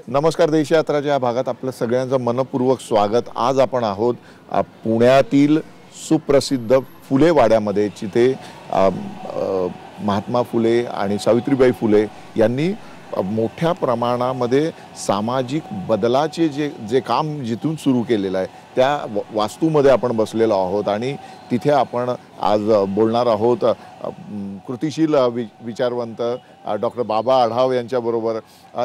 नमस्कार. देशयात्राच्या या भागात आपलं सगळ्यांचं मनपूर्वक स्वागत. आज आपण आहोत पुण्यातील सुप्रसिद्ध फुले वाड्यामध्ये, जिथे महात्मा फुले आणि सावित्रीबाई फुले यांनी मोठ्या प्रमाणामध्ये सामाजिक बदलाचे जे काम जिथून सुरू केलेलं आहे त्या वास्तूमध्ये आपण बसलेलो आहोत आणि तिथे आपण आज बोलणार आहोत कृतिशील विचारवंत डॉक्टर बाबा आढाव यांच्याबरोबर.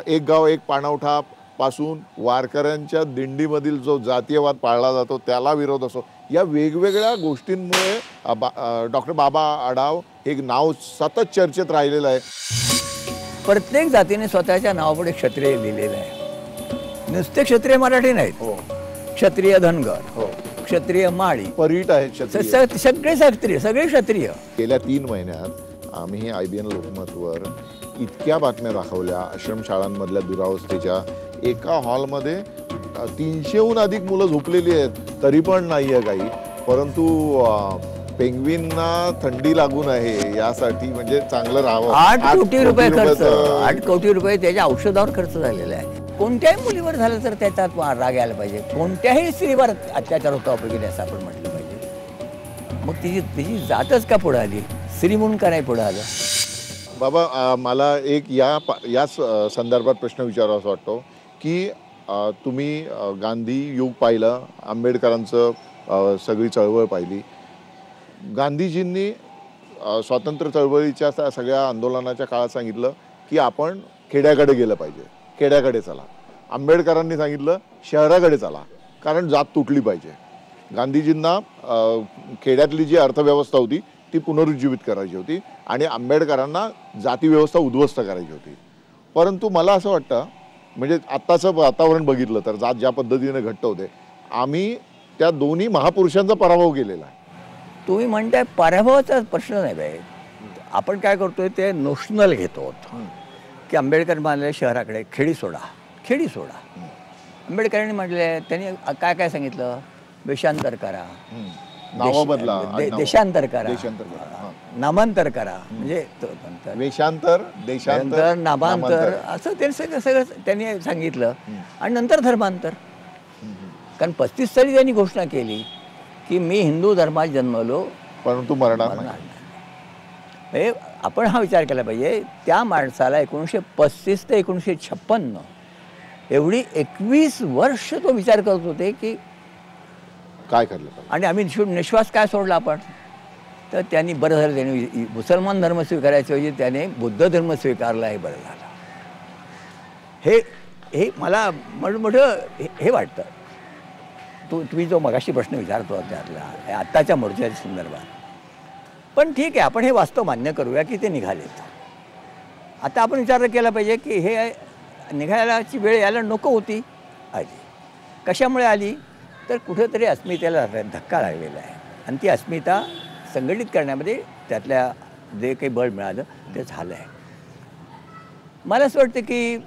एक गाव एक पाणवठा पासून वारकऱ्यांच्या दिंडीमधील जो जातीयवाद पाळला जातो त्याला विरोध असो, या वेगवेगळ्या गोष्टींमुळे डॉक्टर बाबा आढाव हे नाव सतत चर्चेत राहिलेलं आहे. प्रत्येक जातीने स्वतःच्या नावापुढे क्षत्रिय लिहिलेलं आहे. नुसते क्षत्रिय मराठी नाहीत, क्षत्रिय धनगर, क्षत्रिय माळी, परीट आहेत, सगळे क्षत्रिय. गेल्या 3 महिन्यात आम्ही IBN लोकमतवर इतक्या बातम्या दाखवल्या आश्रमशाळांमधल्या दुरावस्थेच्या. एका हॉलमध्ये 300हून अधिक मुलं झोपलेली आहेत, तरी पण नाही आहे काही. परंतु पेंग्विनना थंडी लागू नये यासाठी म्हणजे चांगलं राहावं. 8 कोटी रुपये खर्च, 8 कोटी रुपये त्याच्या औषधावर खर्च झालेला आहे. कोणत्याही मुलीवर झालं तर त्याच्यात राग यायला पाहिजे. कोणत्याही स्त्रीवर अत्याचार होता वगैरे असं आपण म्हटलं पाहिजे. मग तिची जातच का पुढे आली? स्त्री म्हणून का नाही पुढे आलं? बाबा, मला एक याच संदर्भात प्रश्न विचारावा वाटतो की तुम्ही गांधी युग पाहिलं, आंबेडकरांचं सगळी चळवळ पाहिली. गांधीजींनी स्वातंत्र्य चळवळीच्या सगळ्या आंदोलनाच्या काळात सांगितलं की आपण खेड्याकडे गेलं पाहिजे, खेड्याकडे चला. आंबेडकरांनी सांगितलं शहराकडे चला, कारण जात तुटली पाहिजे. गांधीजींना खेड्यातली जी अर्थव्यवस्था होती ती पुनरुज्जीवित करायची होती आणि आंबेडकरांना जाती व्यवस्था उद्ध्वस्त करायची होती. परंतु मला असं वाटतं, म्हणजे आत्ताचं वातावरण बघितलं तर जात ज्या पद्धतीने घट्ट होते, आम्ही त्या दोन्ही महापुरुषांचा पराभव केलेला आहे. तुम्ही म्हणताय पराभवाचा प्रश्न नाही बाई. आपण काय करतोय ते नोशनल घेतो की आंबेडकर म्हणाले शहराकडे, खेडी सोडा. आंबेडकरांनी म्हटले, त्यांनी काय काय सांगितलं? वेषांतर करा, देशांतर करा, नामांतर करा. म्हणजे वेषांतर, देशांतर, नामांतर असं ते सगळं त्यांनी सांगितलं. आणि नंतर धर्मांतर. कारण 35 साली त्यांनी घोषणा केली की मी हिंदू धर्मात जन्मलो परंतु मरणार नाही. हे आपण हा विचार केला पाहिजे. त्या माणसाला 1935 ते 1956 एवढी 21 वर्ष तो विचार करत होते की काय करलं. आणि आम्ही निश्वास काय सोडला आपण? तर त्यांनी बरं झालं, त्यांनी मुसलमान धर्म स्वीकारायच्या ऐवजी त्याने बुद्ध धर्म स्वीकारला. हे बरं झालं. हे मला मोठं हे वाटतं. तुम्ही जो मगाशी प्रश्न विचारतो त्यातला आत्ताच्या मोर्चाच्या संदर्भात. पण ठीक आहे, आपण हे वास्तव मान्य करूया की ते निघालेत. आता आपण विचार केला पाहिजे की हे निघायची वेळ यायला नको होती. आली कशामुळे आली? तर कुठेतरी अस्मितेला धक्का लागलेला आहे आणि ती अस्मिता संघटित करण्यामध्ये त्यातल्या जे काही बळ मिळालं ते झालं आहे. मला असं वाटतं की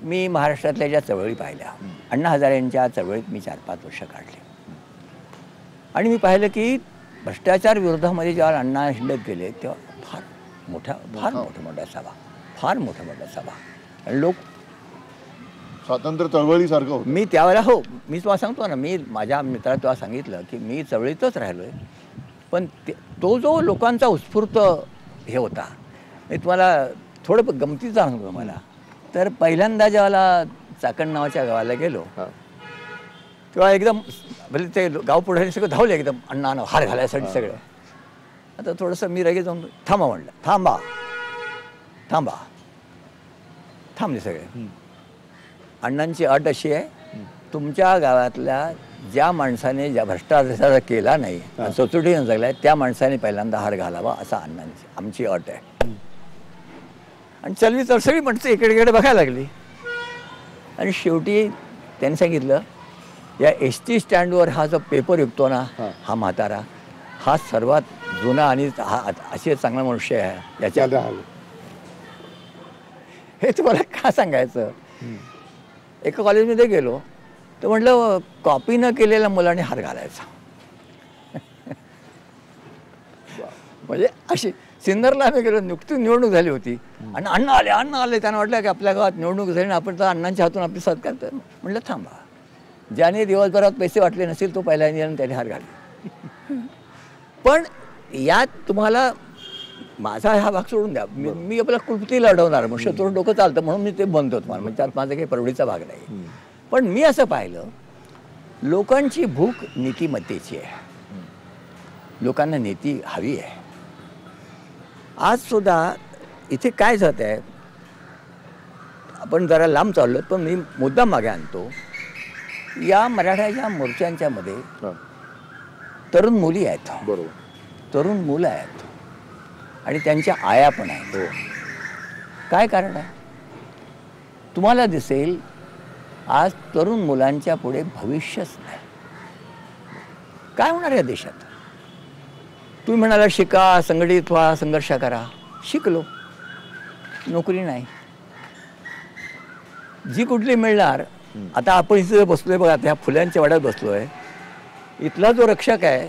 मी महाराष्ट्रातल्या ज्या चळवळी पाहिल्या, अण्णा हजारेंच्या चळवळीत मी 4-5 वर्ष काढली आणि मी पाहिलं की भ्रष्टाचार विरोधामध्ये जेव्हा अण्णा हिंडत गेले तेव्हा फार मोठ्या सभा आणि लोक स्वातंत्र्य चळवळीसारखं होतं. मी त्यावेळेला मी तुम्हाला सांगतो ना, मी माझ्या मित्राला तेव्हा सांगितलं की मी चळवळीतच राहिलो आहे. पण तो जो लोकांचा उत्स्फूर्त हे होता, मी तुम्हाला थोडं गमतीचं सांगतो मला. तर पहिल्यांदा जेव्हा चाकण नावाच्या गावाला गेलो तेव्हा एकदम भले ते गाव पुढे सगळं धावले एकदम अण्णा हार घालायसाठी सगळं. आता थोडंसं मी रगे जाऊन थांबा म्हणलं. थांबले सगळे. अण्णांची अट अशी आहे, तुमच्या गावातल्या ज्या माणसाने ज्या भ्रष्टाचार केला नाही, चोचुटीनं जगला त्या माणसाने पहिल्यांदा हार घालावा, असा आमची अट आहे. आणि चलवी तर सगळी माणसं इकडे बघायला लागली. आणि शेवटी त्यांनी सांगितलं, या ST स्टँडवर हा जो पेपर विकतो ना, हा म्हातारा, हा सर्वात जुना आणि हा असे चांगला मनुष्य आहे. याच्या हे तुम्हाला का सांगायचं? एका कॉलेजमध्ये गेलो तर म्हटलं, कॉपी न केलेल्या मुलाने हार घालायचा. म्हणजे अशी सिन्नरला आम्ही गेलो, नुकतीच निवडणूक झाली होती आणि अण्णा आले त्यांना वाटलं की आपल्या गावात निवडणूक झाली आणि आपण तर अण्णांच्या हातून आपली सत्कार कर. म्हटलं थांबा, ज्याने दिवसभरात पैसे वाटले नसेल तो पहिला आणि त्याने हार घाली. पण यात तुम्हाला माझा हा भाग सोडून द्या, मी आपला कुलपती लढवणार मग शत्रू डोकं चालतं म्हणून मी ते बनतो तुम्हाला, म्हणजे त्यात माझा काही परवडीचा भाग नाही. पण मी असं पाहिलं, लोकांची भूक नीतिमत्तेची आहे, लोकांना नीती हवी आहे. आज सुद्धा इथे काय जात आहे, आपण जरा लांब चाललो पण मी मुद्दा मागे आणतो, या मराठ्याच्या मोर्चांच्या मध्ये तरुण मुली आहेत, बरोबर, तरुण मुलं आहेत आणि त्यांच्या आया पण आहेत. काय कारण आहे? तुम्हाला दिसेल आज तरुण मुलांच्या पुढे भविष्यच नाही. काय होणार या देशात? तुम्ही म्हणाला शिका, संघटित व्हा, संघर्ष करा. शिकलो, नोकरी नाही, जी कुठली मिळणार. आता आपण इथे बसलोय बघा, त्या फुल्यांच्या वाड्यात बसलोय, इथला जो रक्षक आहे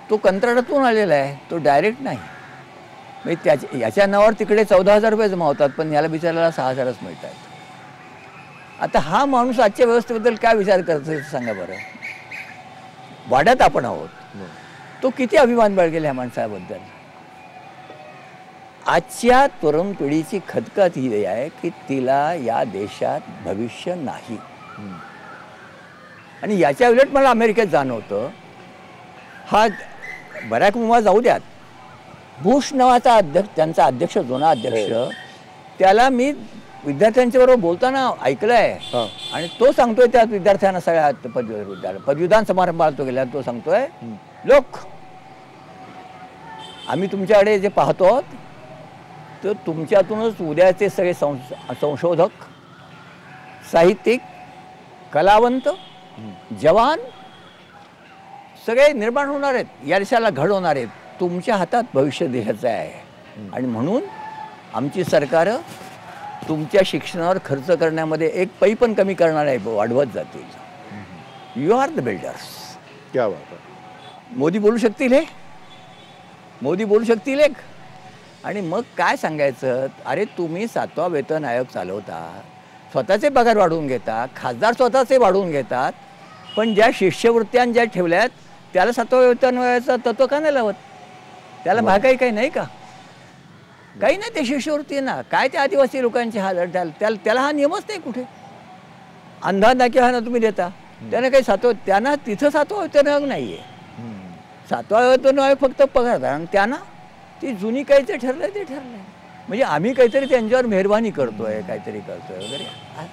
तो कंत्राटातून आलेला आहे, तो डायरेक्ट नाही. म्हणजे याच्या नावावर तिकडे 14,000 रुपये जमा होतात, पण याला बिचारायला 6,000च मिळत आहेत. आता हा माणूस आजच्या व्यवस्थेबद्दल काय विचार करतो सांगा बरं. वाड्यात आपण आहोत, तो किती अभिमान बाळगेल ह्या माणसाबद्दल. आजच्या तरुण पिढीची खतखत ही आहे की तिला या देशात भविष्य नाही. आणि याच्या उलट मला अमेरिकेत जाणवतं, हा बराक ओबामा जाऊ द्यात, बुश नावाचा अध्यक्ष, त्यांचा अध्यक्ष, जुना अध्यक्ष, त्याला मी विद्यार्थ्यांच्या बरोबर बोलताना ऐकलं आहे आणि तो सांगतोय त्या विद्यार्थ्यांना, सगळ्या पदवीदान समारंभाला तो गेला, तो सांगतोय, लोक आम्ही तुमच्याकडे जे पाहतो आहोत तर तुमच्यातूनच उद्याचे सगळे संशोधक, साहित्यिक, कलावंत, जवान सगळे निर्माण होणार आहेत, या देशाला घडवणार आहेत. तुमच्या हातात भविष्य देशाचं आहे आणि म्हणून आमची सरकारं तुमच्या शिक्षणावर खर्च करण्यामध्ये एक पै पण कमी करणार आहे, वाढवत जातील. You are the builders. क्या बात आहे. मोदी बोलू शकतील, हे मोदी बोलू शकतील एक. आणि मग काय सांगायचं, अरे तुम्ही 7वा वेतन आयोग चालवता, स्वतःचे पगार वाढवून घेता, खासदार स्वतःचे वाढवून घेतात, पण ज्या शिष्यवृत्त्या ज्या ठेवल्यात त्याला 7वा वेतन आयोगाचं तत्व का नाही लावत? त्याला भागाई काही नाही का? काही नाही, ते शिष्यवृत्ती ना काय, ते आदिवासी लोकांचे हाल, त्याला हा नियमच नाही कुठे. अंधा ना किंवा ना तुम्ही देता, त्यानं काही त्यांना तिथं 7वा वेतन आयोग नाही आहे. 7वा वेतन आयोग फक्त पगार, आणि त्यांना ती जुनी काहीतरी ठरलंय ते ठरलंय, म्हणजे आम्ही काहीतरी त्यांच्यावर मेहरबानी करतोय, काहीतरी करतोय वगैरे.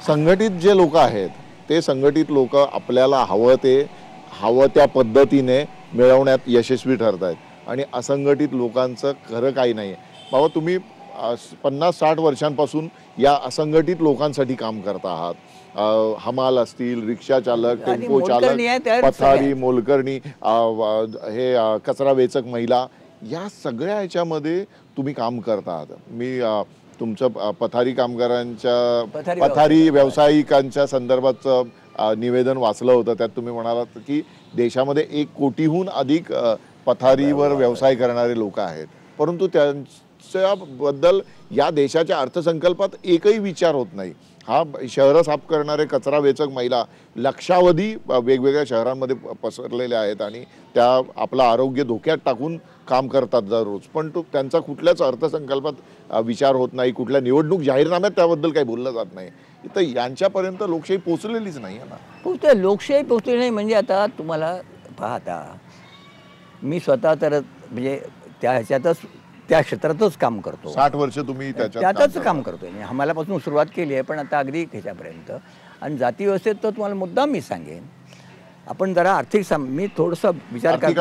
संघटित जे लोक आहेत ते संघटित लोक आपल्याला हवं त्या पद्धतीने मिळवण्यात यशस्वी ठरत आहेत आणि असंघटित लोकांचं खरं काही नाही आहे. बाबा तुम्ही 50-60 वर्षांपासून या असंघटित लोकांसाठी काम करता आहात. हमाल असतील, रिक्षा चालक, टेम्पो चालक, पथारी, मोलकरणी, हे कचरा वेचक महिला, या सगळ्या ह्याच्यामध्ये तुम्ही काम करता आहात. मी तुमचं पथारी कामगारांच्या, पथारी व्यावसायिकांच्या संदर्भाचं निवेदन वाचलं होतं. त्यात तुम्ही म्हणालात की देशामध्ये 1 कोटीहून अधिक पथारीवर व्यवसाय करणारे लोक आहेत, परंतु त्यांच्याबद्दल या देशाच्या अर्थसंकल्पात एकही विचार होत नाही. हा शहरं साफ करणारे कचरा वेचक महिला लक्षावधी वेगवेगळ्या शहरांमध्ये पसरलेल्या आहेत आणि त्या आपलं आरोग्य धोक्यात टाकून काम करतात दररोज, पण त्यांचा कुठल्याच अर्थसंकल्पात विचार होत नाही, कुठल्या निवडणूक जाहीरनाम्यात त्याबद्दल काही बोललं जात नाही. तर यांच्यापर्यंत लोकशाही पोचलेलीच नाही आहे ना. लोकशाही पोचली नाही म्हणजे आता तुम्हाला पाहता, मी स्वतः तर म्हणजे त्या क्षेत्रातच काम करतो. 60 वर्ष तुम्ही त्यातच काम करतोय. आम्हालापासून सुरुवात केली आहे, पण आता अगदी ह्याच्यापर्यंत. आणि जाती व्यवस्थेत तर तुम्हाला मुद्दाम मी सांगेन, आपण जरा मी थोडंसं विचार करतो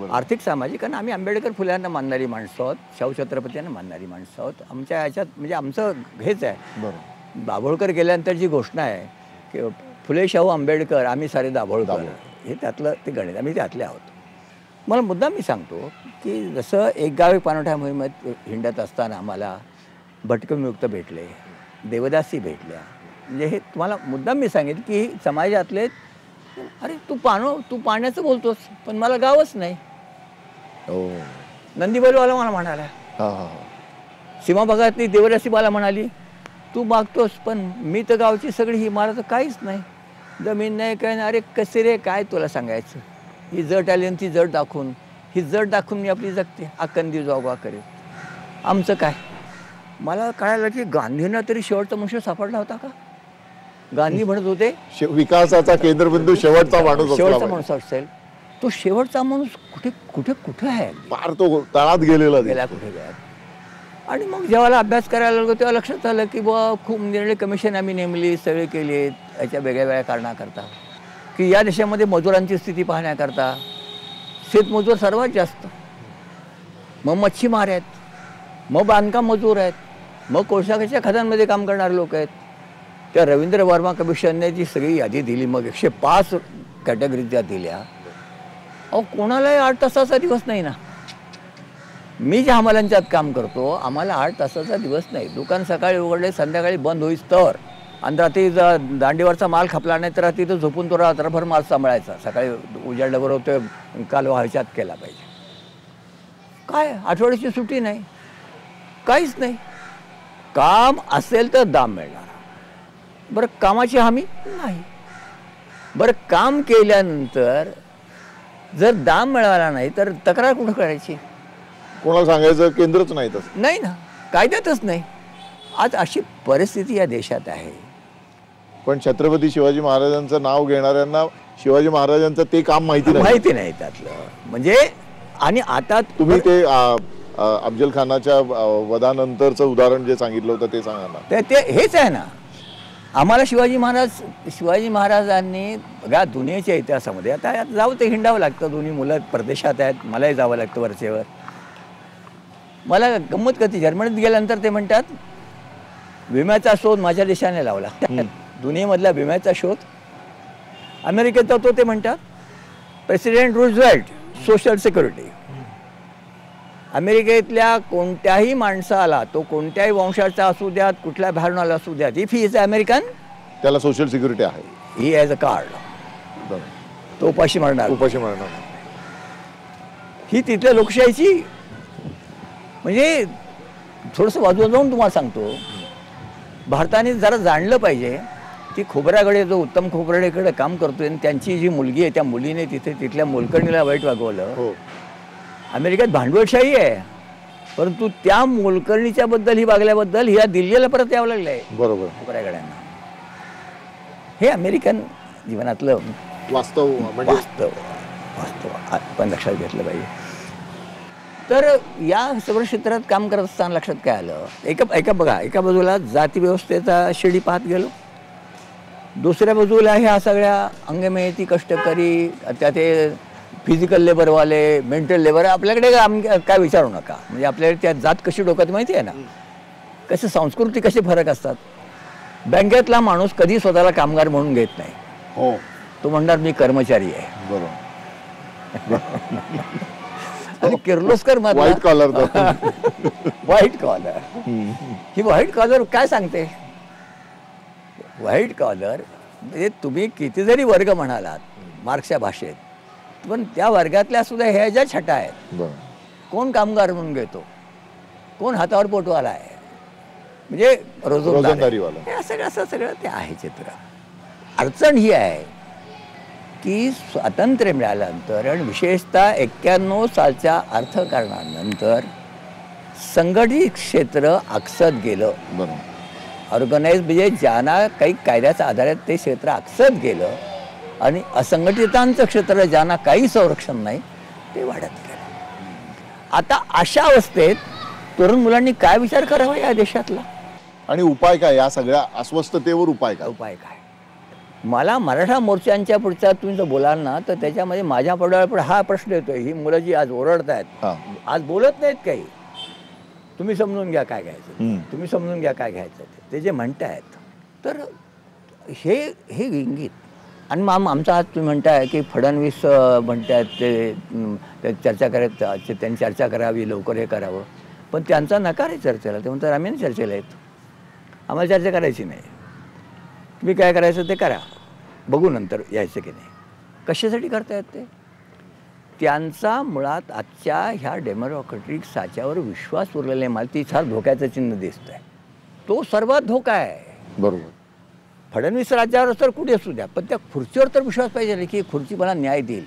आर्थिक सामाजिक, कारण आम्ही आंबेडकर फुल्यांना मानणारी माणसं आहोत, शाहू छत्रपतींना मानणारी माणसं आहोत. आमच्या ह्याच्यात म्हणजे आमचं हेच आहे. दाभोळकर गेल्यानंतर जी घोषणा आहे की फुले, शाहू, आंबेडकर, आम्ही सारे दाभोळकर, हे त्यातलं ते गणित, आम्ही त्यातले आहोत. मला मुद्दाम मी सांगतो की जसं एक गाव एक पाणवठा मोहिमेत हिंडत असताना आम्हाला भटकंमुक्त भेटले, देवदासी भेटल्या. म्हणजे हे तुम्हाला मुद्दाम मी सांगेन की समाजातले, अरे तू पाण्याचं बोलतोस पण मला गावच नाही. नंदीबैलवाला मला म्हणाला, हां हां सीमा भागातली देवरासी मला म्हणाली, तू मागतोस पण मी तर गावची सगळी ही मला काहीच नाही, जमीन नाही काय नाही. अरे कसे रे, काय तुला सांगायचं, ही जट आली आणि ती जट दाखवून, ही जट दाखवून मी आपली जगते, आकंदी जोगवा करेल, आमचं काय. मला कळालं की गांधींना तरी शेवटचा मनुष्य सापडला होता का. गांधी म्हणत होते विकासाचा केंद्रबिंदू शेवटचा माणूस असला शेवटचा पाहिजे. माणूस असेल, तो शेवटचा माणूस कुठे कुठे कुठे आहे, पार तो तळात गेलेला गेला कुठे गेला. आणि मग जेव्हा अभ्यास करायला लागलो तेव्हा लक्षात आलं की बुवा खूप निर्णय कमिशन आम्ही नेमली, सगळे केले याच्या वेगळ्या वेगळ्या कारणाकरता, की या देशामध्ये मजुरांची स्थिती पाहण्याकरता. शेतमजूर सर्वात जास्त, मग मच्छीमार आहेत, मग बांधकाम मजूर आहेत, मग कोळशाच्या खदांमध्ये काम करणारे लोक आहेत. त्या रवींद्र वर्मा कमिशनने जी सगळी यादी दिली, मग 105 कॅटेगरी त्या दिल्या. अहो कोणालाही 8 तासाचा दिवस नाही ना. मी ज्या हमालांच्यात काम करतो आम्हाला 8 तासाचा दिवस नाही. दुकान सकाळी उघडले संध्याकाळी बंद होईस तर, आणि रात्री दांडीवरचा माल खपला नाही तर तिथं झोपून तो रात्रभर माल सांभाळायचा, सकाळी उजाडल्याबरोबर तो कालवा ह्याच्यात केला पाहिजे. काय आठवड्याची सुट्टी नाही, काहीच नाही. काम असेल तर दाम मिळणार. बरं कामाची हमी नाही. बरं काम केल्यानंतर जर दाम मिळाला नाही तर तक्रार कुठं करायची, कोणाला सांगायचं केंद्रच नाही तसं. नाही ना, कायद्यातच नाही. आज अशी परिस्थिती या देशात आहे. पण छत्रपती शिवाजी महाराजांचं नाव घेणाऱ्यांना शिवाजी महाराजांचं ते काम माहिती नाही त्यातलं म्हणजे. आणि आता तुम्ही ते अफजल खानाच्या वधानंतरचं उदाहरण जे सांगितलं होतं ते सांगा ना. ते हेच आहे ना. आम्हाला शिवाजी महाराजांनी बघा दुनियेच्या इतिहासामध्ये, आता जाऊ ते हिंडावं लागतं, दोन्ही मुलं परदेशात आहेत, मलाही जावं लागतं वरचेवर. मला गंमत करते, जर्मनीत गेल्यानंतर ते म्हणतात विम्याचा शोध माझ्या देशाने लावला. दुनियेमधला विम्याचा शोध अमेरिकेत होतो. ते म्हणतात प्रेसिडेंट रूझवेल्ट सोशल सिक्युरिटी. अमेरिकेतल्या कोणत्याही माणसाला, तो कोणत्याही वंशाचा असू द्यात, कुठल्या बाहेरून असू द्यात, इफ ही इज अमेरिकन त्याला सोशल सिक्युरिटी आहे, ही हॅज अ कार्ड. तो उपाशी मरणार. ही तिथल्या लोकशाहीची म्हणजे थोडंसं बाजूला जाऊन तुम्हाला सांगतो, भारताने जरा जाणलं पाहिजे की खोबऱ्याकडे जो उत्तम खोबऱ्याकडे काम करतोय आणि त्यांची जी मुलगी आहे त्या मुलीने तिथल्या मोलकर्णीला वाईट वागवलं. अमेरिकेत भांडवलशाही आहे, परंतु त्या मोलकर्णीच्या बद्दल ही वागल्याबद्दल ह्या दिल्लीला परत यावं लागलं आहे. बरोबर. खोबऱ्याकड्यांना. हे अमेरिकन जीवनातलं वास्तव आपण लक्षात घेतलं पाहिजे. तर या सगळ्या क्षेत्रात काम करत असताना लक्षात काय आलं, एका बाजूला जाती व्यवस्थेचा शिडी पाहत गेलो, दुसऱ्या बाजूला ह्या सगळ्या अंगमेहनती कष्टकरी, त्या ते फिजिकल लेबरवाले, मेंटल लेबर. आपल्याकडे काय विचारू नका, म्हणजे आपल्याकडे त्या जात कशी डोक्यात माहिती आहे ना, कसे संस्कृती कसे फरक असतात. बँकेतला माणूस कधी स्वतःला कामगार म्हणून घेत नाही. हो, तो म्हणणार मी कर्मचारी आहे. बरोबर. आणि Kirloskar white collar. White collar ही व्हाईट कॉलर काय सांगते. व्हाईट कॉलर म्हणजे तुम्ही किती जरी वर्ग म्हणालात मार्क्सच्या भाषेत, पण त्या वर्गातल्या सुद्धा ह्या ज्या छटा आहेत, कोण कामगार म्हणून घेतो, कोण हातावर पोटवाला आहे, म्हणजे रोजंदारीवाला, हे असं सगळं ते आहे चित्र. अडचण ही आहे की स्वातंत्र्य मिळाल्यानंतर आणि विशेषतः 91 सालच्या अर्थकारणानंतर संघटित क्षेत्र आकसत गेलं. ऑर्गनाइज म्हणजे ज्यांना काही कायद्याच्या आधारे ते क्षेत्र आकसत गेलं आणि असंघटितांचं क्षेत्र ज्यांना काही संरक्षण नाही ते वाढत गेलं. आता अशा अवस्थेत तरुण मुलांनी काय विचार करावा या देशातला, आणि उपाय काय, या सगळ्या अस्वस्थतेवर उपाय काय. मला मराठा मोर्चांच्या पुढचा तुम्ही जर बोलाल ना तर त्याच्यामध्ये माझ्या पुढे हा प्रश्न येतोय, ही मुलं जी आज ओरडत आहेत, आज बोलत नाहीत काही, तुम्ही समजून घ्या काय घ्यायचं, तुम्ही समजून घ्या काय घ्यायचं ते जे म्हणतायत. तर हे इंगित. आणि आमचा आज तुम्ही म्हणताय की फडणवीस म्हणतायत ते चर्चा करायचं, त्यांनी चर्चा करावी, लवकर हे करावं, पण त्यांचा नकार आहे चर्चेला. ते म्हणतात आम्ही चर्चेला येतो, आम्हाला चर्चा करायची नाही, तुम्ही काय करायचं ते करा, बघू नंतर यायचं की नाही. कशासाठी करतायत ते. त्यांचा मुळात आजच्या ह्या डेमोक्रॅटिक साच्यावर विश्वास उरलेला आहे. मला ती फार धोक्याचं चिन्ह दिसतंय. तो सर्वात धोका आहे. बरोबर. फडणवीस राज्यावर तर कुठे असू द्या, पण त्या खुर्चीवर तर विश्वास पाहिजे की खुर्ची मला न्याय देईल.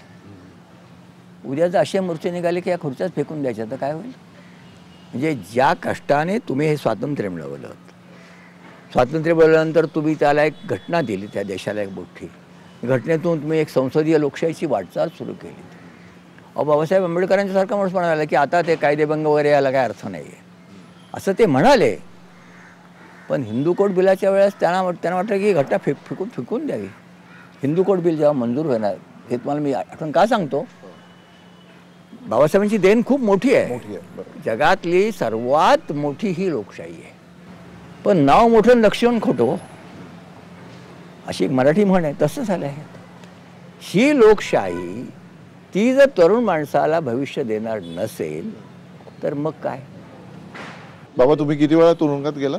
उद्या जर असे मोर्चे निघाले की या खुर्च्याच फेकून द्यायच्या तर काय होईल? म्हणजे ज्या कष्टाने तुम्ही हे स्वातंत्र्य मिळवलं, स्वातंत्र्य मिळवल्यानंतर तुम्ही त्याला एक घटना दिली, त्या देशाला एक मोठी घटनेतून तुम्ही एक संसदीय लोकशाहीची वाटचाल सुरू केली. बाबासाहेब आंबेडकरांच्या सारखा माणूस म्हणाला की आता ते कायदेभंग वगैरे याला काय अर्थ नाही आहे, असं ते म्हणाले. पण हिंदू कोड बिलाच्या वेळेस त्यांना वाटलं की ही घटना फेकून द्यावी. हिंदू कोड बिल जेव्हा मंजूर होणार, हे तुम्हाला मी आठवण का सांगतो, बाबासाहेबांची देण खूप मोठी आहे. जगातली सर्वात मोठी ही लोकशाही आहे. पण नाव मोठं लक्षण खोटं, अशी एक मराठी म्हण आहे, तसं झालं आहे. ही लोकशाही ती जर तरुण माणसाला भविष्य देणार नसेल तर मग काय? बाबा तुम्ही किती वेळा तुरुंगात गेला?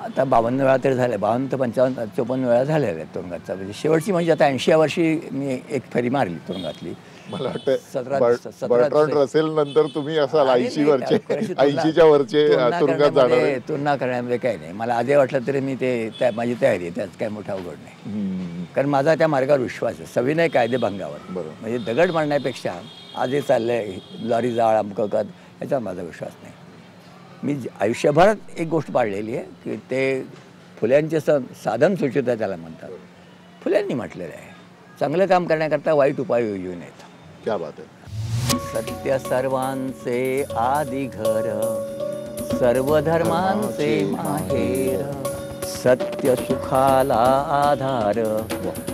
आता 52 वेळा तरी झाल्या, 52 ते 55 54 वेळा झालेल्या आहेत तुरुंगाचा. म्हणजे शेवटची म्हणजे आता 80व्या वर्षी मी एक फेरी मारली तुरुंगातली. मला वाटतं बर्ट्रांड रसेल नंतर तुम्ही असाल 80 वरचे 80च्या वरचे तुरुंगात जाणार. तुलना करण्यामध्ये काही नाही. मला आधी वाटलं तरी मी ते माझी तयारी आहे, त्यात काय मोठा अवघड नाही. कारण माझा त्या मार्गावर विश्वास आहे, सविनय कायदेभंगावर. म्हणजे दगड मारण्यापेक्षा आधी चाललंय लॉरी जाळ अमकं कर, याच्यावर माझा विश्वास नाही. मी आयुष्यभरात एक गोष्ट पाळलेली आहे की ते फुल्यांचे साधन सुचिता त्याला म्हणतात. फुल्यांनी म्हटलेलं आहे, चांगलं काम करण्याकरता वाईट उपाय येऊ नयेत. क्या बात आहे. सत्य सर्वांचे आदी घर, सर्व धर्मांचे माहेर, सत्य सुखाला आधार,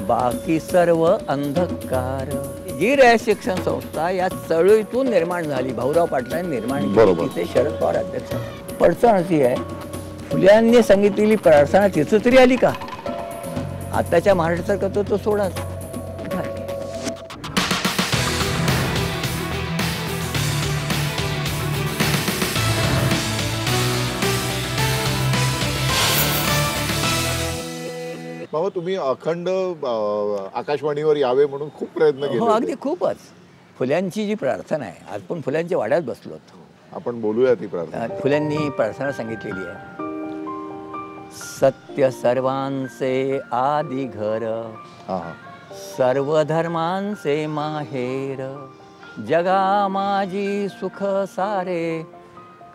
बाकी सर्व अंधकार. जी रयत शिक्षण संस्था या चळवळीतून निर्माण झाली, भाऊराव पाटलांनी निर्माण केली. तिथे शरद पवार अध्यक्ष. पडचण अशी आहे, फुल्यांनी सांगितलेली प्रार्थना तिथं तरी आली का? आताच्या महाराष्ट्राचा करतो तो सोडाच. बाबा तुम्ही अखंड आकाशवाणीवर यावे म्हणून खूप प्रयत्न केले. हो, अगदी खूपच. फुल्यांची जी प्रार्थना आहे, आज पण फुल्यांच्या वाड्यात बसलो. आपण बोलूया ती प्रार्थना. फुल्यांनी प्रार्थना सांगितलेली आहे, सत्य सर्वांचे आदी घर, सर्व धर्मांचे माहेर, जगा माझी सुख सारे,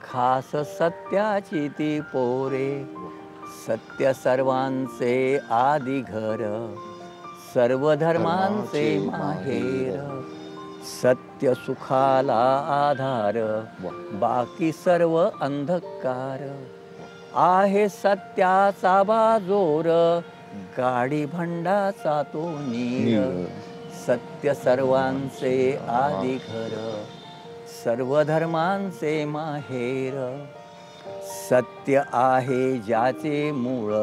खास सत्याची ती पोरे. सत्य सर्वांचे आदी घर, सर्व धर्मांचे माहेर, सत्य सुखाला आधार, बाकी सर्व अंधकार. आहे सत्याचा बाजोर, गाडी भंडाचा तो नीर. सत्य सर्वांचे आदी घर, सर्व धर्मांचे माहेर, सत्य आहे ज्याचे मूळ,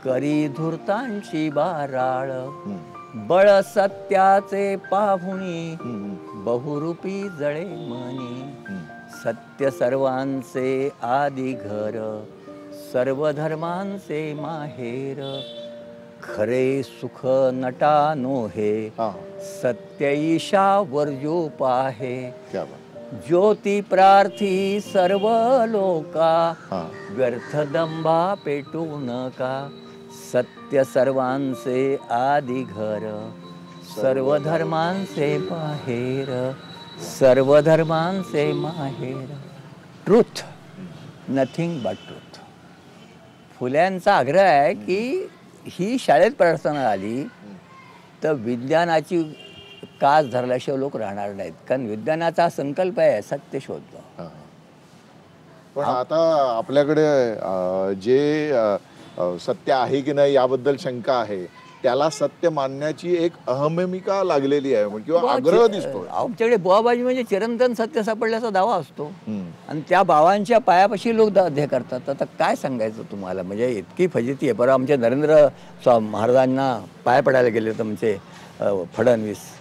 करी धूर्तांची बाराळ. बळ सत्याचे पाहुणी, बहुरूपी जळे मनी. सत्य सर्वांचे आदी घर, सर्व धर्मांचे माहेर, खरे सुख नटानो हे, सत्य ईशा वर्जो पाहे. ज्योती प्रार्थी सर्व लोका, व्यर्थ दंभा पेटू नका. सत्य सर्वांचे आदी घर, सर्व धर्मांचे माहेर, सर्व धर्मांचे माहेर. Truth, nothing but truth. फुल्यांचा आग्रह आहे की ही शाळेत प्रार्थना आली तर विज्ञानाची कास धरल्याशिवाय लोक राहणार नाहीत. कारण विज्ञानाचा संकल्प आहे सत्य शोधणं. पण आता आपल्याकडे जे सत्य आहे की नाही याबद्दल शंका आहे, त्याला सत्य मानण्याची एक अहमिका लागलेली आहे किंवा आग्रह दिसतो. आमच्याकडे बुवाबाजी म्हणजे चिरंतन सत्य सापडल्याचा दावा असतो आणि त्या बावांच्या पायापाशी लोक हे करतात. आता काय सांगायचं तुम्हाला, म्हणजे इतकी फजिती आहे. बरं, आमच्या नरेंद्र महाराजांना पाया पडायला गेले होते आमचे फडणवीस.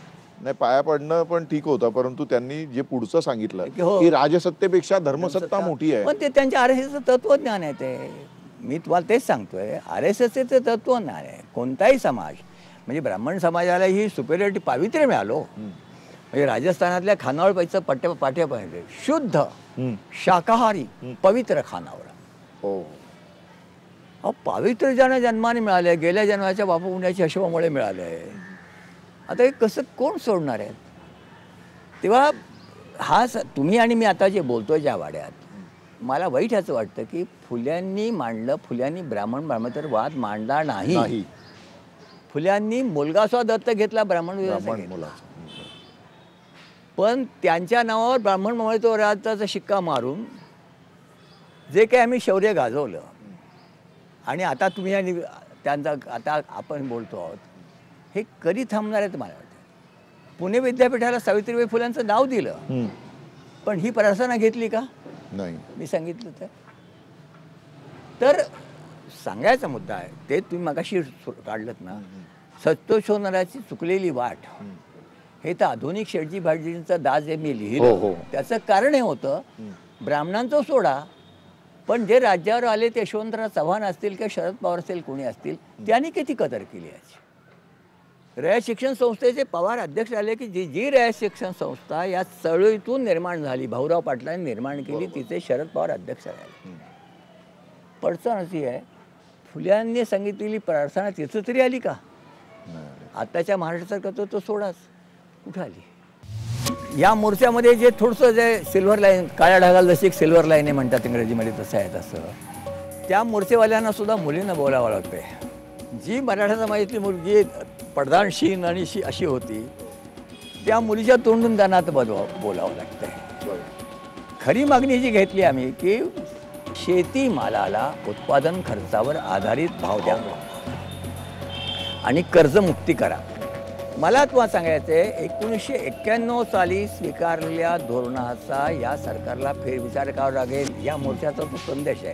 नाही, पाया पडणं पण ठीक होतं, परंतु त्यांनी जे पुढचं सांगितलं की राजसत्तेपेक्षा धर्मसत्ता मोठी आहे. पण ते त्यांच्या RSSचं तत्वज्ञान आहे. ते मी तुम्हाला तेच सांगतोय, RSSचे ते तत्वज्ञान आहे. कोणताही समाज म्हणजे ब्राह्मण समाजाला ही सुपेरियरिटी पावित्र्य मिळालो, म्हणजे राजस्थानातल्या खानावळपैचं पाठ्य पाहिजे शुद्ध हं. शाकाहारी पवित्र खानावळ. हो. अहो पवित्र ज्यानं जन्माने मिळाले, गेल्या जन्माच्या बापू पुण्याच्या हिशोबामुळे मिळाले. आता हे कसं कोण सोडणार आहे? तेव्हा तुम्ही आणि मी आता जे बोलतोय ज्या वाड्यात, मला वाईट ह्याचं वाटतं की फुल्यांनी मांडलं, फुल्यांनी ब्राह्मण ब्राह्मणेतर वाद मांडला नाही. फुल्यांनी मुलगा सुद्धा दत्तक घेतला, ब्राह्मण मुलाचा. पण त्यांच्या नावावर ब्राह्मण तो राजाचा शिक्का मारून जे काही आम्ही शौर्य गाजवलं आणि आता तुम्ही आणि त्यांचा आता आपण बोलतो आहोत, हे कधी थांबणार आहे मला वाटतं. पुणे विद्यापीठाला सावित्रीबाई फुल्यांचं नाव दिलं, पण ही प्रार्थना घेतली का? नाही. मी सांगितलं तर सांगायचा मुद्दा आहे ते तुम्ही मगाशी काढलत ना, सत्तोषोधनाची चुकलेली वाट. हे तर आधुनिक शेटजी भाजींचं दास जे मी लिहिलं त्याचं कारण हे होतं, ब्राह्मणांचं सोडा, पण जे राज्यावर आले ते यशवंतराव चव्हाण असतील किंवा शरद पवार असतील, कोणी असतील, त्यांनी किती कदर केली याची. रयत शिक्षण संस्थेचे पवार अध्यक्ष आले की जी रयत शिक्षण संस्था या चळवळीतून निर्माण झाली, भाऊराव पाटलांनी निर्माण केली, तिचे शरद पवार अध्यक्ष राहिले. पडचण अशी आहे, फुल्यांनी सांगितलेली प्रार्थना तिथं तरी आली का? आताच्या महाराष्ट्रासारखं तो सोडाच, कुठं आली? या मोर्चामध्ये जे थोडंसं जे सिल्वर लाईन, काळ्या ढगाला जशी एक सिल्वर लाईन आहे म्हणतात इंग्रजीमध्ये, तसं आहे तसं त्या मोर्चेवाल्यांना सुद्धा मुलींना बोलावं लागते. जी मराठा समाजातली मुलगी पडदानशीन आणि अशी होती, त्या मुलीच्या तोंडून त्यांना आता बोलावं लागतंय. खरी मागणी जी घेतली आम्ही की शेतीमालाला उत्पादन खर्चावर आधारित भाव द्या आणि कर्जमुक्ती करा. मला तुम्हाला सांगायचं आहे, 1991 साली स्वीकारलेल्या धोरणाचा या सरकारला फेरविचार करावा लागेल. या मोर्चाचा तो संदेश आहे.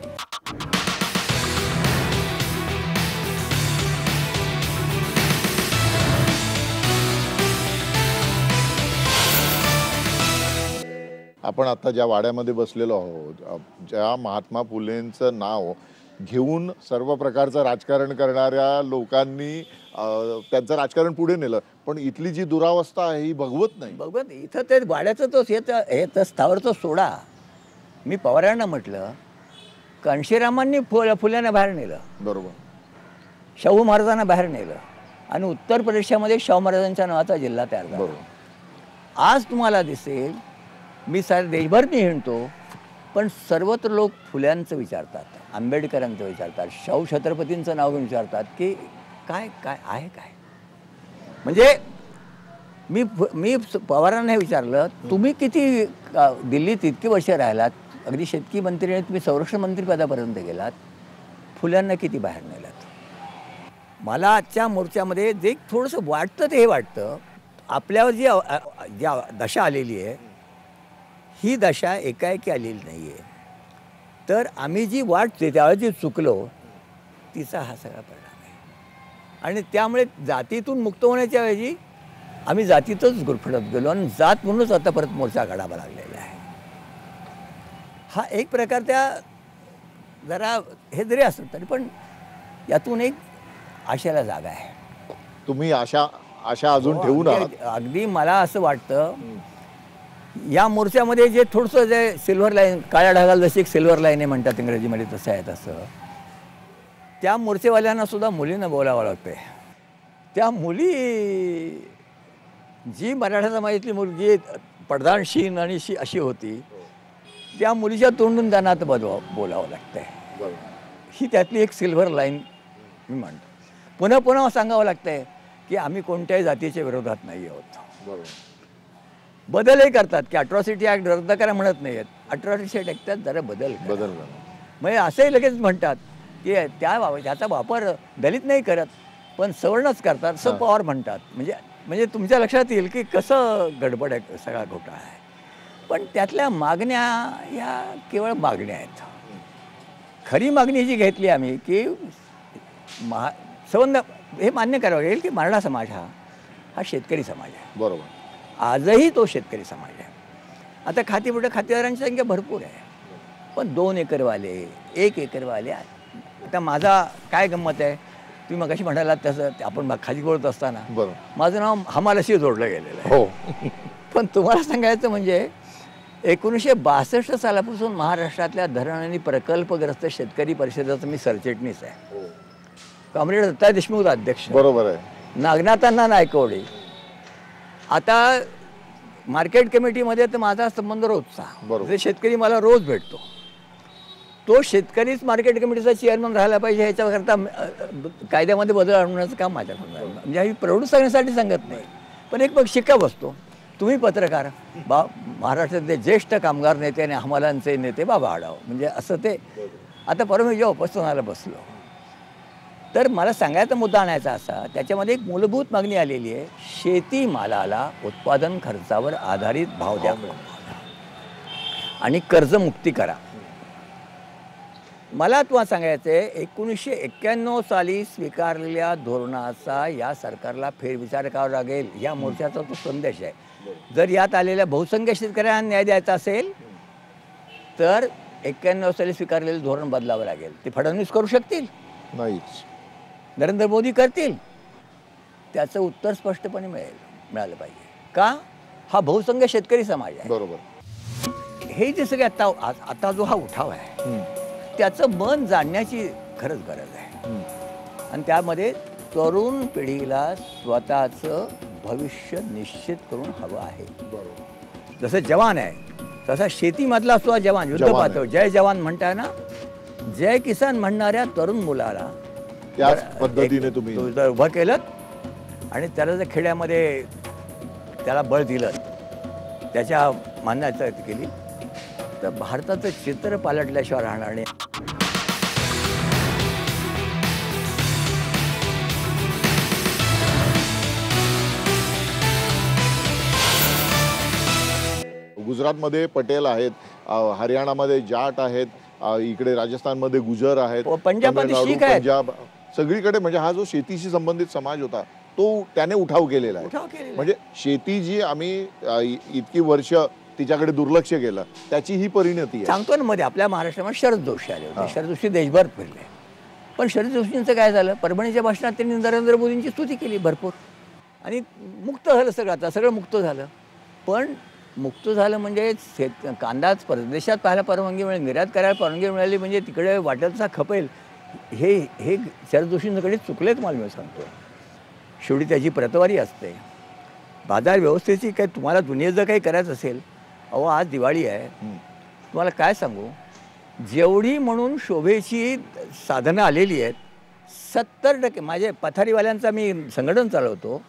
आपण आता ज्या वाड्यामध्ये बसलेलो आहोत, ज्या महात्मा फुलेंचं नाव घेऊन सर्व प्रकारचं राजकारण करणाऱ्या लोकांनी त्यांचं राजकारण पुढे नेलं, पण इथली जी दुरावस्था आहे ही बघवत नाही. इथं ते वाड्याचं तो हे तर स्थावरचं सोडा. मी पवारांना म्हटलं, कानशीरामांनी फुल्यांना बाहेर नेलं, बरोबर, शाहू महाराजांना बाहेर नेलं आणि उत्तर प्रदेशामध्ये शाहू महाराजांच्या नावाचा जिल्हा तयार झाला. आज तुम्हाला दिसेल, मी सारे देशभर मी हिंडतो, पण सर्वत्र लोक फुल्यांचं विचारतात, आंबेडकरांचं विचारतात, शाहू छत्रपतींचं नाव घेऊन विचारतात की काय काय आहे काय. म्हणजे मी पवारांना हे विचारलं, तुम्ही किती दिल्लीत इतकी वर्ष राहिलात, अगदी शेतकी मंत्री आणि तुम्ही संरक्षण मंत्री पदापर्यंत गेलात, फुल्यांना किती बाहेर नेलात? मला आजच्या मोर्चामध्ये जे थोडंसं वाटतं ते हे वाटतं, आपल्यावर जी दशा आलेली आहे ही दशा एकाएकी आलेली नाही आहे. तर आम्ही जी वाट त्यावेळी जी चुकलो तिचा हा सगळा परिणाम आहे. आणि त्यामुळे जातीतून मुक्त होण्याच्या ऐवजी आम्ही जातीतच गुरफटत गेलो आणि जात म्हणूनच आता परत मोर्चा काढावा लागलेला आहे. हा एक प्रकार त्या जरा हे जरी असलं तरी पण यातून एक आशेला जागा आहे. तुम्ही आशा अजून ठेवून आहात. अगदी मला असं वाटतं, या मोर्चामध्ये जे थोडंसं जे सिल्वर लाईन, काळ्या ढगाला जशी एक सिल्वर लाईन आहे म्हणतात इंग्रजीमध्ये, तसं आहे तसं त्या मोर्चेवाल्यांना सुद्धा मुलींना बोलावं लागते. त्या मुली जी मराठा समाजातली मुलगी पडदानशीन आणि अशी होती, त्या मुलीच्या तोंडून त्यांना आता बोलावं लागतंय. ही त्यातली एक सिल्वर लाईन मी म्हणतो. पुन्हा पुन्हा सांगावं लागतंय की आम्ही कोणत्याही जातीच्या विरोधात नाही आहोत. बदलही करतात की अट्रॉसिटी ॲक्ट रद्द करा म्हणत नाही आहेत, अट्रॉसिटी ॲक्टात जरा बदल म्हणजे असंही लगेच म्हणतात की त्याचा वापर दलित नाही करत पण सवर्णच करतात, असं पवार म्हणतात. म्हणजे तुमच्या लक्षात येईल की कसं गडबड आहे, सगळा घोटाळा आहे. पण त्यातल्या मागण्या या केवळ मागण्या आहेत. खरी मागणी जी घेतली आम्ही की संबंध हे मान्य करावं लागेल की मराठा समाज हा शेतकरी समाज आहे. बरोबर, आजही तो शेतकरी समाज आहे. आता खातेदारांची संख्या भरपूर आहे, पण 2 एकरवाले 1 एकरवाले. आता माझा काय गंमत आहे, तुम्ही मगाशी म्हणालात तसं आपण खाली बोलत असताना माझं नाव हमालाशी जोडलं गेलेलं आहे. पण तुम्हाला सांगायचं म्हणजे 1962 सालापासून महाराष्ट्रातल्या धरण आणि प्रकल्पग्रस्त शेतकरी परिषदेचा मी सरचिटणीस आहे. कॉम्रेड दत्ता देशमुख अध्यक्ष, बरोबर आहे. नागनाथांना नायकवडे. आता मार्केट कमिटीमध्ये तर माझा संबंध रोजचा, बरोबर. जे शेतकरी मला रोज भेटतो, तो शेतकरीच मार्केट कमिटीचा चेअरमन राहायला पाहिजे ह्याच्याकरता कायद्यामध्ये बदल आणण्याचं काम माझ्याकडून आहे. म्हणजे ही प्रौढ सांगण्यासाठी सांगत नाही, पण एक शिक्का बसतो. तुम्ही पत्रकार, महाराष्ट्रातले ज्येष्ठ कामगार नेते आणि हमालांचे नेते बाबा आढाव, म्हणजे असं ते. आता परवा मी जेव्हा उपस्थानाला बसलो तर मला सांगायचा मुद्दा आणायचा असा, त्याच्यामध्ये एक मूलभूत मागणी आलेली आहे, शेतीमालाला उत्पादन खर्चावर आधारित भाव द्या आणि कर्जमुक्ती करा. मला तुम्हाला सांगायचं आहे, 1991 साली स्वीकारलेल्या धोरणाचा या सरकारला फेरविचार करावा लागेल. या मोर्चाचा तो संदेश आहे. जर यात आलेल्या बहुसंख्य शेतकऱ्यांना न्याय द्यायचा असेल तर 91 साली स्वीकारलेलं धोरण बदलावं लागेल. ते फडणवीस करू शकतील? नाहीच. नरेंद्र मोदी करतील? त्याचं उत्तर स्पष्टपणे मिळालं पाहिजे. का? हा बहुसंख्य शेतकरी समाज आहे. बरोबर. हे जे सगळे आता जो हा उठाव आहे त्याचं मन जाणण्याची खरंच गरज आहे. आणि त्यामध्ये तरुण पिढीला स्वतःचं भविष्य निश्चित करून हवं आहे. बरोबर. जसं जवान आहे तसा शेतीमधला सुद्धा जवान, युद्ध पाहतो, जय जवान म्हणताय ना, जय किसान म्हणणाऱ्या तरुण मुलाला त्याच पद्धतीने तुम्ही जर उभं केलं आणि त्याला जर खेड्यामध्ये त्याला बळ दिलं, त्याच्या मान्यता केली, तर भारताचं चित्र पालटल्याशिवाय राहणार नाही. गुजरातमध्ये पटेल आहेत, हरियाणामध्ये जाट आहेत, इकडे राजस्थानमध्ये गुजर आहेत, पंजाबमध्ये तमिळनाडू, शीख आहेत. पंजाब, सगळीकडे. म्हणजे हा जो शेतीशी संबंधित समाज होता तो त्याने उठाव केलेला आहे. म्हणजे शेती जी आम्ही इतकी वर्ष तिच्याकडे दुर्लक्ष केलं त्याची ही परिणती आहे. सांगतो ना, मध्ये आपल्या महाराष्ट्रामध्ये शरद जोशी आले होते. शरद जोशी देशभर फिरले, पण शरद जोशींचं काय झालं, परभणीच्या भाषणात त्यांनी नरेंद्र मोदींची स्तुती केली भरपूर आणि मुक्त झालं सगळं. आता सगळं मुक्त झालं. पण मुक्त झालं म्हणजे कांदाच परदेशात पाहायला परवानगी मिळेल, निर्यात करायला परवानगी मिळाली, म्हणजे तिकडे वाटेल तसा खपेल. हे शरद जोशींकडे चुकले तुम्हाला मी सांगतो. शेवटी त्याची प्रतवारी असते. बाजार व्यवस्थेची काय तुम्हाला दुनियेत जर काही करायचं असेल, अहो आज दिवाळी आहे, तुम्हाला काय सांगू, जेवढी म्हणून शोभेची साधनं आलेली आहेत 70% माझे पथारीवाल्यांचा मी संघटन चालवतो,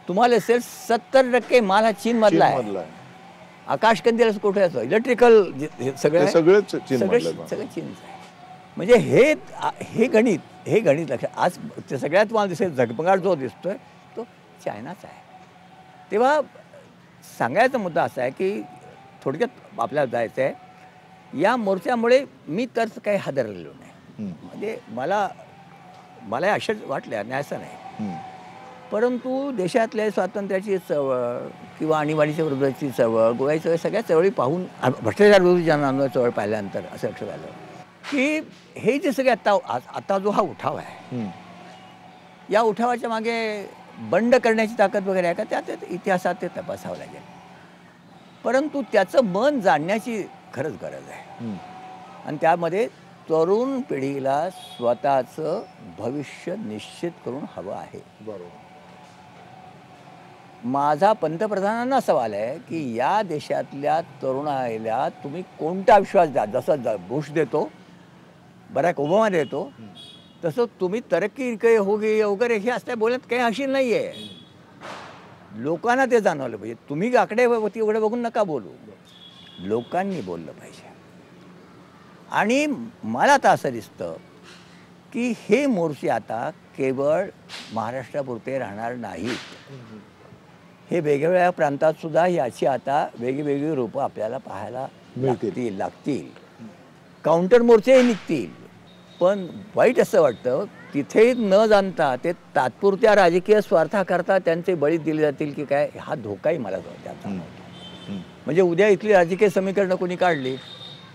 तुम्हाला असेल 70% माल हा चीनमधला आहे. आकाशकंदील कुठे असतो, इलेक्ट्रिकल सगळं चीनचं आहे. म्हणजे हे गणित लक्षात आज ते सगळ्यात मला दिसेल झगमगाट जो दिसतोय तो चायनाचा आहे. तेव्हा सांगायचा मुद्दा असा आहे की थोडक्यात आपल्याला जायचं आहे, या मोर्चामुळे मी तर काही हादरलेलो नाही. म्हणजे मला अशाच वाटल्या नाही असं नाही, परंतु देशातल्या स्वातंत्र्याची चळवळ किंवा आणीबाणीच्या विरोधाची चळवळ, गोव्याची चळवळ, सगळ्या चळवळी पाहून, भ्रष्टाचार विरोधी जनआंदोलन चळवळ पाहिल्यानंतर असं लक्षात आलं की हे जे सगळे आता जो हा उठाव आहे, या उठावाच्या मागे बंड करण्याची ताकद वगैरे आहे का, त्यात इतिहासात ते तपासावं लागेल. परंतु त्याचं मन जाणण्याची खरंच गरज आहे. आणि त्यामध्ये तरुण पिढीला स्वतःचं भविष्य निश्चित करून हवं आहे. बरोबर. माझा पंतप्रधानांना सवाल आहे की या देशातल्या तरुणाईला तुम्ही कोणता विश्वास द्या. जसं बुश देतो, बराक ओबामा देतो, तसं तुम्ही तरक्की काही होगी वगैरे हे असल्या बोलण्यात काही हशील नाही आहे. लोकांना ते जाणवलं पाहिजे. तुम्ही आकडे एवढे बघून नका बोलू, लोकांनी बोललं पाहिजे. आणि मला आता असं दिसतं की हे मोर्चे आता केवळ महाराष्ट्रापुरते राहणार नाहीत. हे वेगवेगळ्या प्रांतात सुद्धा याची आता वेगवेगळी रूपं आपल्याला पाहायला लागतील. काउंटर मोर्चेही निघतील. पण वाईट असं वाटतं तिथे न जाणता ते तात्पुरत्या राजकीय स्वार्थाकरता त्यांचे बळी दिले जातील की काय, हा धोकाही मला त्याचा नव्हता. म्हणजे उद्या इथली राजकीय समीकरणं कोणी काढली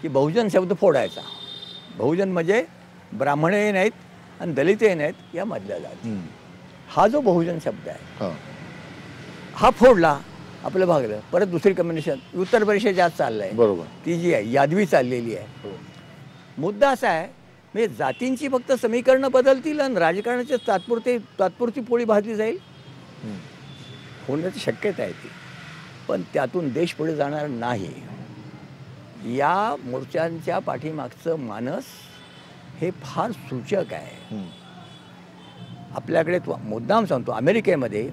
की बहुजन शब्द फोडायचा. बहुजन म्हणजे ब्राह्मणही नाहीत आणि दलितही नाहीत, या मधल्या जाती. हा जो बहुजन शब्द आहे हा फोडला आपलं भागलं. परत दुसरी कम्युनिकेशन उत्तर प्रदेशात जास्त चाललं आहे, बरोबर. ती जी आहे यादवी चाललेली आहे. हो. मुद्दा असा आहे, म्हणजे जातींची फक्त समीकरणं बदलतील आणि राजकारणाची तात्पुरती पोळी भाजली जाईल, हं. होण्याची शक्यता आहे ती. पण त्यातून देश पुढे जाणार नाही. या मोर्चांच्या पाठीमागचं मानस हे फार सूचक आहे. हं. आपल्याकडे मुद्दाम सांगतो, अमेरिकेमध्ये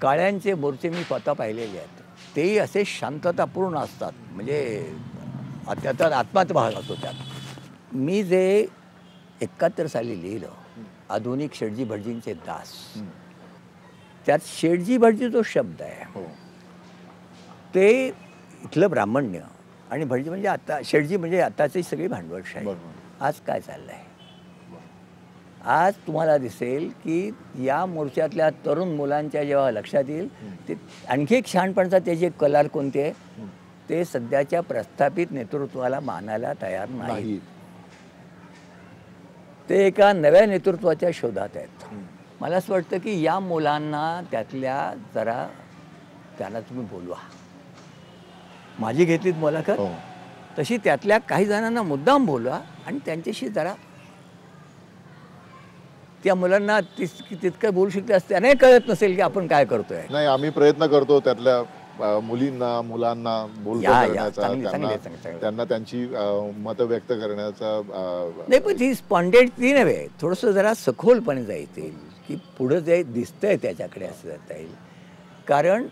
काळ्यांचे मोर्चे मी स्वतः पाहिलेले आहेत. तेही असे शांततापूर्ण असतात, म्हणजे त्यात आत्मात भाग असतो. त्यात मी जे 71 साली लिहिलं आधुनिक शेठजी भटजींचे दास, त्यात शेठजी भटजी जो शब्द आहे हो. ते इथलं ब्राह्मण्य आणि भटजी म्हणजे आता शेठजी म्हणजे आताची सगळी भांडवलशाही. बरोबर. आज काय चाललं आहे? आज तुम्हाला दिसेल की या मोर्चातल्या तरुण मुलांच्या जेव्हा लक्षात येईल, ते आणखी एक शहाणपणाचा त्याचे कलार कोणते आहे, ते सध्याच्या प्रस्थापित नेतृत्वाला मानायला तयार नाही. नाही. ते एका नव्या नेतृत्वाच्या शोधात आहेत. मला असं वाटतं की या मुलांना त्यातल्या जरा त्यांना तुम्ही बोलवा. माझी घेतलीत मुलाखत, हो. तशी त्यातल्या काही जणांना मुद्दाम बोलवा आणि त्यांच्याशी जरा त्या मुलांना तितकं बोलू शकते असते. नाही कळत नसेल की आपण काय करतोय. नाही, आम्ही प्रयत्न करतो त्यातल्या मुलींना मुलांना बोलतो करण्याचा, त्यांना त्यांची मतं व्यक्त करण्याचा. नाही, पण ती स्पॉन्टेनिटी नव्हे, थोडंसं जरा सखोलपणे जायचं की पुढं जे दिसतंय त्याच्याकडे असं जाता येईल. कारण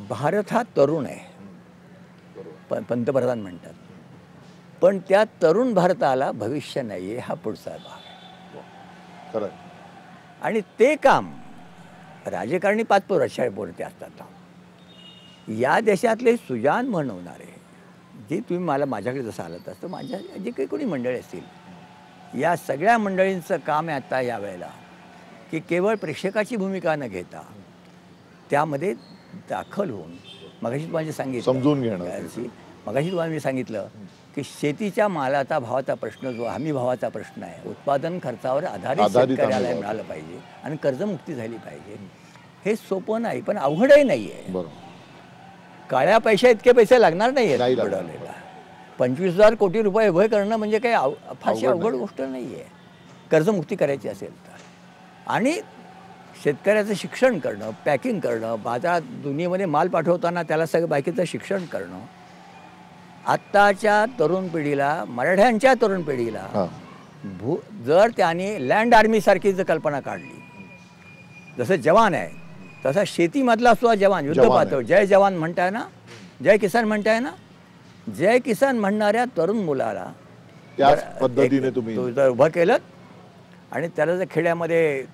भारत हा तरुण आहे, पंतप्रधान म्हणतात, पण त्या तरुण भारताला भविष्य नाही आहे, हा पुढचा भाग आहे. खरं. आणि ते काम राजकारणी 5 वर्षापुरते असतात. या देशातले सुजान म्हणवणारे जे तुम्ही मला माझ्याकडे जसं आलं तसं माझ्या जे काही कोणी मंडळी असतील, या सगळ्या मंडळींचं काम आहे आता यावेळेला की केवळ प्रेक्षकाची भूमिका न घेता त्यामध्ये दाखल होऊन, मगाशी तुम्हाला सांगितलं समजून घेणं. मगाशी तुम्हाला मी सांगितलं की शेतीच्या मालाचा भावाचा प्रश्न जो हमी भावाचा प्रश्न आहे, उत्पादन खर्चावर आधारित शेतकऱ्याला मिळालं पाहिजे आणि कर्जमुक्ती झाली पाहिजे. हे सोपं नाही, पण अवघडही नाही आहे. बरोबर. काळ्या पैशा इतके पैसे लागणार नाही नाही आहेत बुडवलेला. 25,000 कोटी रुपये उभे करणं म्हणजे काही फारशी अवघड गोष्ट नाही आहे, कर्जमुक्ती करायची असेल तर. आणि शेतकऱ्याचं शिक्षण करणं, पॅकिंग करणं, बाजारात दुनियेमध्ये माल पाठवताना त्याला सगळं बाकीचं शिक्षण करणं. आत्ताच्या तरुण पिढीला, मराठ्यांच्या तरुण पिढीला जर त्याने लँड आर्मीसारखी जर कल्पना काढली, जसं जवान आहे तसा शेतीमधला सुद्धा जवान युद्ध पाहतो. जय जवान म्हणताय ना, जय किसान म्हणताय ना, जय किसान म्हणणाऱ्या तरुण मुलाला त्याच पद्धतीने तुम्ही जर उभं केलं आणि त्याला जर खेड्यामध्ये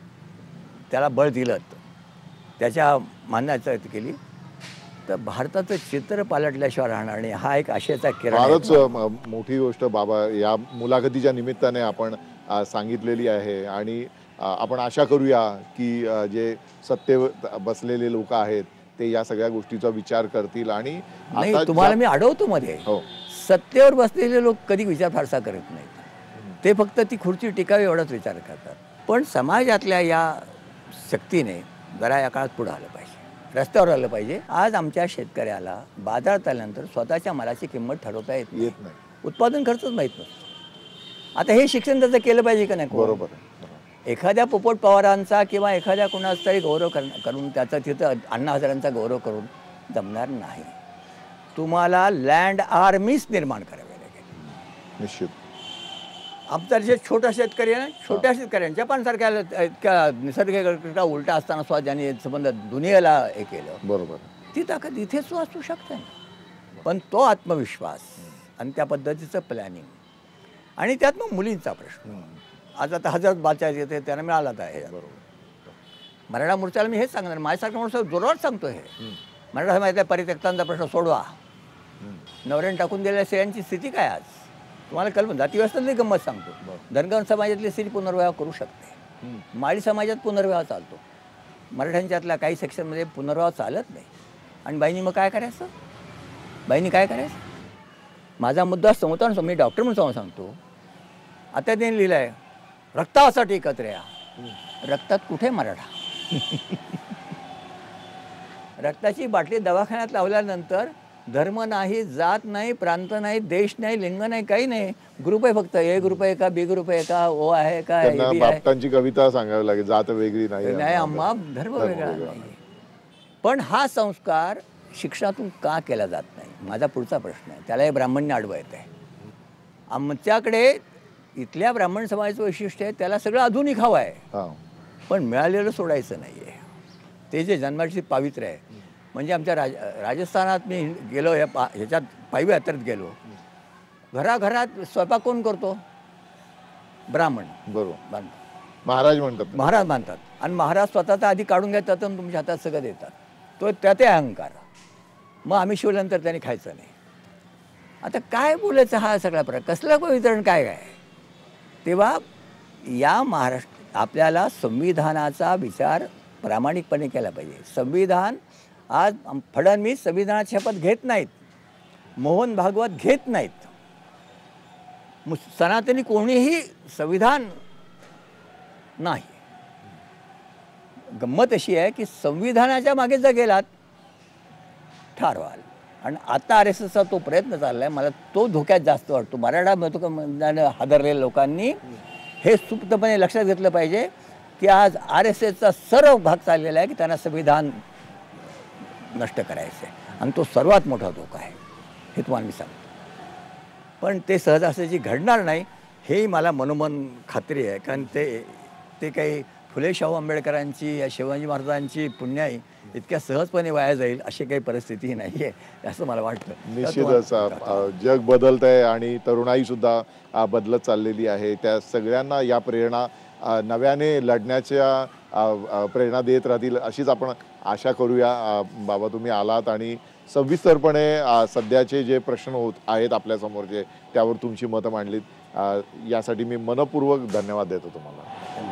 त्याला बळ दिलं, त्याच्या मान्यता केली, तर भारताचं चित्र पालटल्याशिवाय राहणार नाही. हा एक आशेचा किरण फारच मोठी गोष्ट बाबा या मुलाखतीच्या निमित्ताने आपण सांगितलेली आहे. आणि आपण आशा करूया की जे सत्तेवर बसलेले लोक आहेत ते या सगळ्या गोष्टीचा विचार करतील. आणि तुम्हाला मी अडवतो मध्ये, सत्तेवर बसलेले लोक कधी विचार फारसा करत नाहीत. ते फक्त ती खुर्ची टिकावी एवढाच विचार करतात. पण समाजातल्या या शक्तीने जरा या काळात पुढे आलं पाहिजे, रस्त्यावर आलं पाहिजे. आज आमच्या शेतकऱ्याला बाजारात आल्यानंतर स्वतःच्या मालाची किंमत ठरवता येत नाही. उत्पादन खर्चच माहीत नसतो. आता हे शिक्षण त्याचं केलं पाहिजे का नाही? बरोबर. एखाद्या पोपट पवारांचा किंवा एखाद्या कुणाचा तरी गौरव करून त्याचा तिथं अण्णा हजारांचा गौरव करून जमणार नाही. तुम्हाला लँड आर्मीच निर्माण करावी लागेल. निश्चित. आमचा जे छोटा शेतकरी आहे ना, छोट्या शेतकऱ्यांच्या जपानसारख्या इतक्या निसर्गाचा उलटा असताना सुद्धा ज्यांनी संबंध दुनियेला हे केलं, बरोबर, ती ताकद इथेच सुद्धा असू शकते. पण तो आत्मविश्वास आणि त्या पद्धतीचं प्लॅनिंग आणि त्यात मग मुलींचा प्रश्न. आज आता हजरत बादशाह येते त्यांना मिळाला आहे. मराठा मोर्चाला मी हेच सांगणार, माझ्यासारखा मोर्चा जोरात सांगतो हे. मराठा समाजातल्या परित्यक्तांचा प्रश्न सोडवा. नवऱ्याने टाकून दिलेल्या स्त्रियांची स्थिती काय आज तुम्हाला कल्पना. जातीव्यवस्थेतली गंमत सांगतो. धनगर समाजातली स्त्री पुनर्विवाह करू शकते, माळी समाजात पुनर्विवाह चालतो, मराठ्यांच्यातल्या काही सेक्शनमध्ये पुनर्विवाह चालत नाही. आणि बाईंनी मग काय करायचं? बाईंनी काय करायचं? माझा मुद्दा समोर मी डॉक्टर म्हणून सांगतो. आता त्यांनी लिहिलं आहे रक्तासाठी एकत्र या. रक्तात कुठे मराठा? रक्ताची बाटली दवाखान्यात लावल्यानंतर धर्म नाही, जात नाही, प्रांत नाही, देश नाही, लिंग नाही, काही नाही. ग्रुप आहे फक्त. ए ग्रुप आहे का, बी ग्रुप आहे का, ओ आहे का, ए त्यांना बी आहे. बापटांची कविता सांगावी लागेल, जात वेगळी नाही नाही आम्हा धर्म वेगळा नाही. पण हा संस्कार शिक्षणातून का केला जात नाही, माझा पुढचा प्रश्न आहे. त्याला हे ब्राह्मण्य आडवं येत आहे. आमच्याकडे इथल्या ब्राह्मण समाजाचं वैशिष्ट्य आहे, त्याला सगळं आधुनिक हवं आहे, हां. पण मिळालेलं सोडायचं नाही आहे. ते जे जन्माची पावित्र्य आहे, म्हणजे आमच्या राजस्थानात मी गेलो, ह्याच्यात पायी यात्रेत गेलो. घराघरात स्वयंपाक कोण करतो? ब्राह्मण. बरोबर. महाराज म्हणतात. महाराज मानतात. आणि महाराज स्वतःचा आधी काढून घेतात आणि तुमच्या हातात सगळं देतात. तो त्यात अहंकार. मग आम्ही शिवल्यानंतर त्यांनी खायचं नाही. आता काय बोलायचं हा सगळा प्रकार, कसलं वितरण काय काय. तेव्हा या महाराष्ट्र आपल्याला संविधानाचा विचार प्रामाणिकपणे केला पाहिजे. संविधान आज फडणवीस संविधानाची शपथ घेत नाहीत, मोहन भागवत घेत नाहीत, सनातनी कोणीही संविधान नाही. गंमत अशी आहे की संविधानाच्या मागे जर गेलात ठार व्हाल. आणि आता आर एस एसचा तो प्रयत्न चालला आहे, मला तो धोक्यात जास्त वाटतो. मराठा हादरलेल्या लोकांनी हे सुप्तपणे लक्षात घेतलं पाहिजे की आज आर एस एसचा सर्व भाग चाललेला आहे की त्यांना संविधान नष्ट करायचं आहे. आणि तो सर्वात मोठा धोका आहे, हे तुम्हाला मी सांगतो. पण ते सहज असल्याची घडणार नाही, हेही मला मनोमन खात्री आहे. कारण ते काही फुले शाहू आंबेडकरांची या शिवाजी महाराजांची पुण्याई इतक्या सहजपणे वाया जाईल अशी काही परिस्थिती नाही आहे असं मला वाटतं. निश्चितच जग बदलत आहे आणि तरुणाई सुद्धा बदलत चाललेली आहे. त्या सगळ्यांना या प्रेरणा नव्याने लढण्याच्या प्रेरणा देत राहतील अशीच आपण आशा करूया. बाबा, तुम्ही आलात आणि सविस्तरपणे सध्याचे जे प्रश्न आहेत आपल्यासमोरचे त्यावर तुमची मतं मांडलीत. यासाठी मी मनपूर्वक धन्यवाद देतो तुम्हाला.